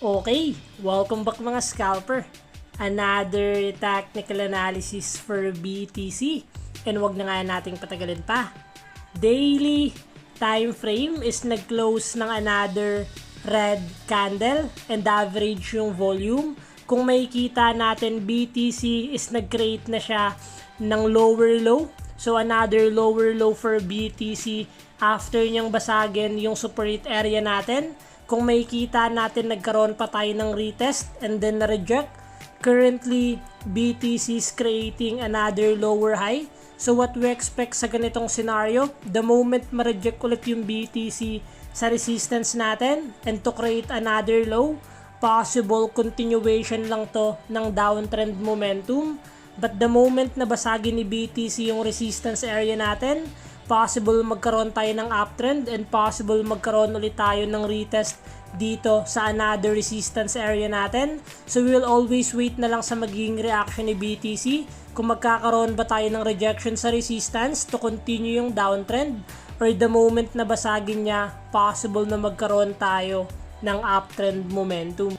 Okay, welcome back mga scalper. Another technical analysis for BTC. And wag na nga nating patagalin pa. Daily time frame is nag-close ng another red candle and average yung volume. Kung makikita natin, BTC is nag-create na siya ng lower low. So another lower low for BTC after niyang basagin yung support area natin. Kung makikita natin, nagkaroon pa tayo ng retest and then na-reject. Currently, BTC is creating another lower high. So what we expect sa ganitong scenario, the moment ma-reject ulit yung BTC sa resistance natin and to create another low, possible continuation lang to ng downtrend momentum. But the moment na basagin ni BTC yung resistance area natin, possible magkaroon tayo ng uptrend and possible magkaroon ulit tayo ng retest dito sa another resistance area natin. So we will always wait na lang sa magiging reaction ni BTC kung magkakaroon ba tayo ng rejection sa resistance to continue yung downtrend, or the moment na basagin niya, possible na magkaroon tayo ng uptrend momentum.